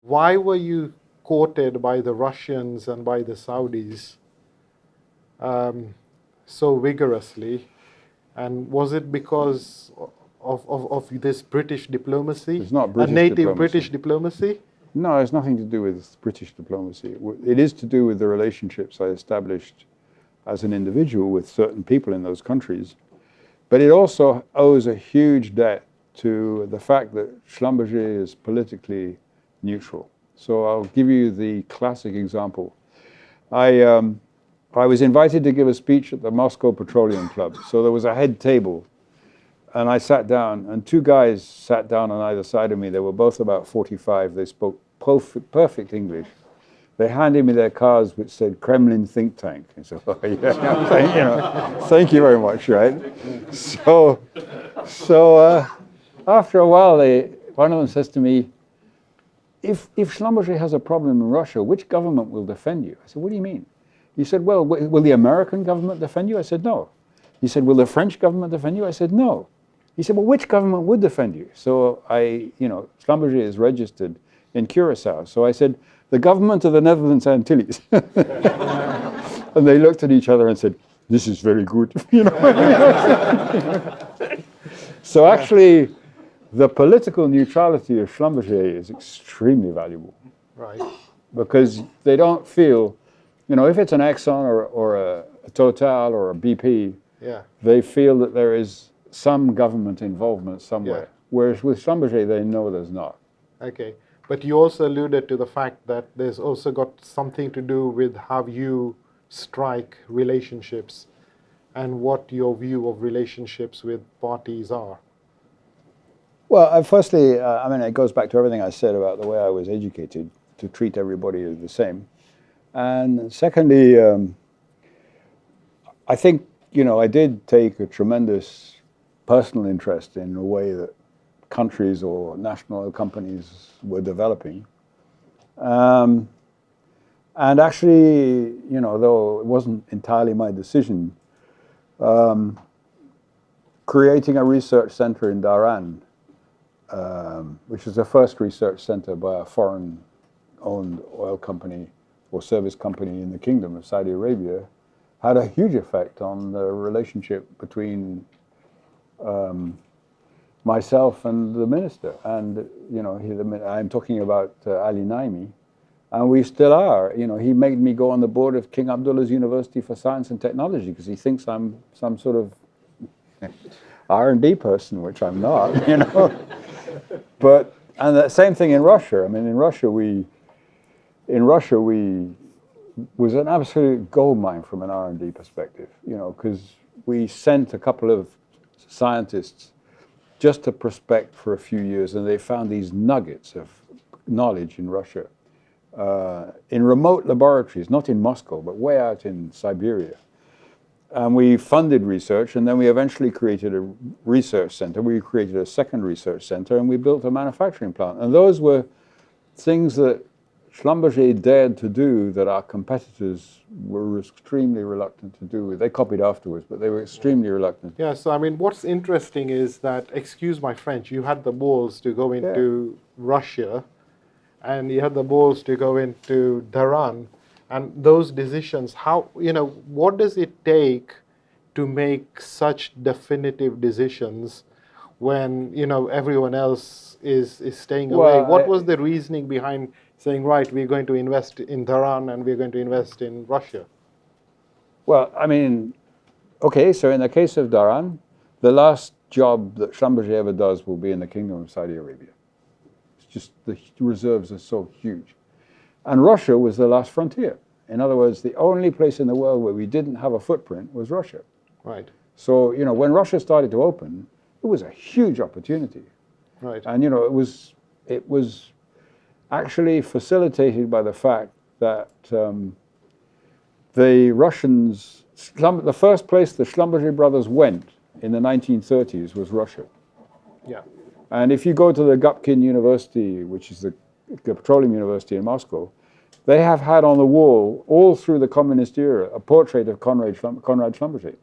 Why were you courted by the Russians and by the Saudis so vigorously? And was it because of this British diplomacy? It's not a British native diplomacy. British diplomacy? No, it's nothing to do with British diplomacy. It is to do with the relationships I established as an individual with certain people in those countries. But it also owes a huge debt to the fact that Schlumberger is politically neutral. So I'll give you the classic example. I was invited to give a speech at the Moscow Petroleum Club. So there was a head table, and I sat down, and two guys sat down on either side of me. They were both about 45. They spoke perfect English. They handed me their cards, which said Kremlin think tank. I said, oh, yeah, thank you very much, right? So after a while, one of them says to me, if Schlumberger has a problem in Russia, which government will defend you? I said, what do you mean? He said, well, will the American government defend you? I said, no. He said, will the French government defend you? I said, no. He said, well, which government would defend you? So Schlumberger is registered in Curacao. So I said, the government of the Netherlands Antilles. And they looked at each other and said, this is very good. So actually, the political neutrality of Schlumberger is extremely valuable. Right. Because they don't feel, if it's an Exxon or a Total or a BP, Yeah. they feel that there is some government involvement somewhere. Yeah. Whereas with Schlumberger, they know there's not. Okay. But you also alluded to the fact that there's also got something to do with how you strike relationships and what your view of relationships with parties are. Well, firstly, it goes back to everything I said about the way I was educated to treat everybody as the same. And secondly, I think, I did take a tremendous personal interest in the way that countries or national companies were developing. And actually, though it wasn't entirely my decision, creating a research center in Dhahran, which is the first research center by a foreign-owned oil company or service company in the Kingdom of Saudi Arabia, had a huge effect on the relationship between myself and the minister. And, I'm talking about Ali Naimi, and we still are. He made me go on the board of King Abdullah's University for Science and Technology because he thinks I'm some sort of R&D person, which I'm not, And the same thing in Russia. In Russia we was an absolute gold mine from an R&D perspective, because we sent a couple of scientists just to prospect for a few years, and they found these nuggets of knowledge in Russia, in remote laboratories, not in Moscow, but way out in Siberia. And we funded research, and then we eventually created a research center. We created a second research center, and we built a manufacturing plant. And those were things that Schlumberger dared to do that our competitors were extremely reluctant to do. They copied afterwards, but they were extremely reluctant. Yeah, so what's interesting is that, excuse my French, you had the balls to go into Russia, and you had the balls to go into Dhahran. And those decisions, what does it take to make such definitive decisions when, everyone else is staying away? What was the reasoning behind saying, right, we're going to invest in Dhahran and we're going to invest in Russia? Well, okay, so in the case of Dhahran, the last job that Schlumberger ever does will be in the Kingdom of Saudi Arabia. It's just the reserves are so huge. And Russia was the last frontier. In other words, the only place in the world where we didn't have a footprint was Russia. Right. So, when Russia started to open, it was a huge opportunity. Right. And, it was actually facilitated by the fact that the Russians, the first place the Schlumberger brothers went in the 1930s was Russia. Yeah. And if you go to the Gubkin University, which is the petroleum university in Moscow, they have had on the wall, all through the communist era, a portrait of Conrad Schlumberger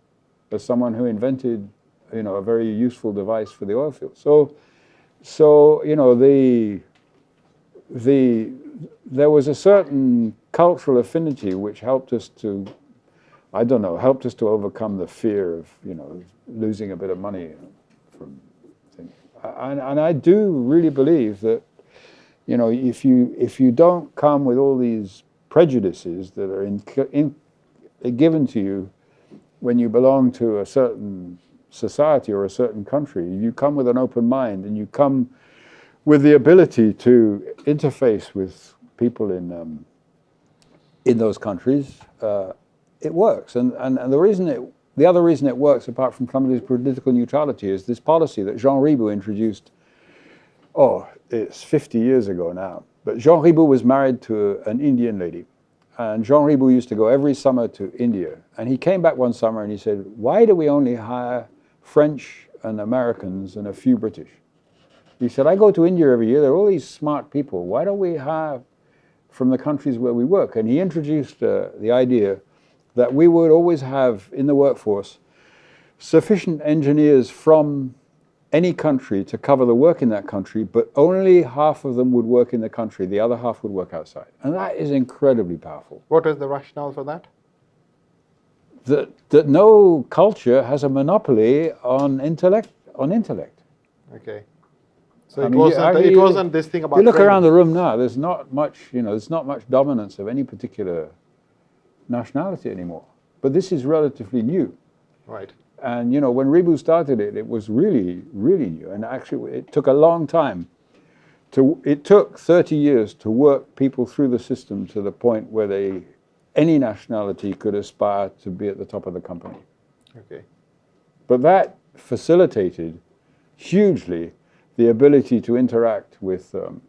as someone who invented, a very useful device for the oil field. So there was a certain cultural affinity which helped us to, I don't know, helped us to overcome the fear of, losing a bit of money from things. And I do really believe that, if you don't come with all these prejudices that are given to you when you belong to a certain society or a certain country, you come with an open mind and you come with the ability to interface with people in those countries, it works. And the other reason it works, apart from some of this political neutrality, is this policy that Jean Ribot introduced. It's 50 years ago now. But Jean Ribot was married to an Indian lady. And Jean Ribot used to go every summer to India. And he came back one summer and he said, why do we only hire French and Americans and a few British? He said, I go to India every year. There are all these smart people. Why don't we hire from the countries where we work? And he introduced the idea that we would always have in the workforce sufficient engineers from any country to cover the work in that country, but only half of them would work in the country, the other half would work outside. And that is incredibly powerful. What is the rationale for that? That no culture has a monopoly on intellect. Okay. So it wasn't this thing about you look training. around the room now, there's not much dominance of any particular nationality anymore. But this is relatively new. Right. And when Ribot started it, it was really, really new. And actually, it took a long time. It took 30 years to work people through the system to the point where any nationality could aspire to be at the top of the company. Okay. But that facilitated hugely the ability to interact with other.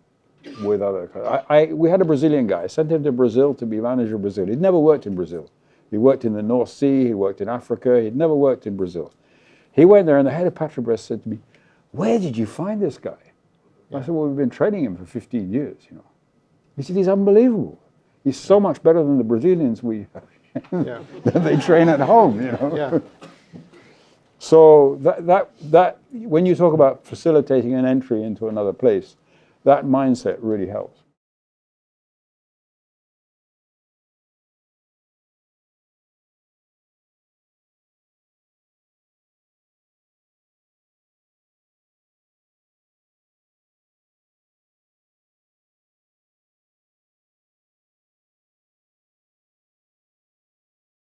We had a Brazilian guy. I sent him to Brazil to be manager of Brazil. He'd never worked in Brazil. He worked in the North Sea, he worked in Africa, he'd never worked in Brazil. He went there and the head of Petrobras said to me, where did you find this guy? Yeah. I said, well, we've been training him for 15 years, He said, he's unbelievable. He's so much better than the Brazilians that they train at home, Yeah. So that when you talk about facilitating an entry into another place, that mindset really helps.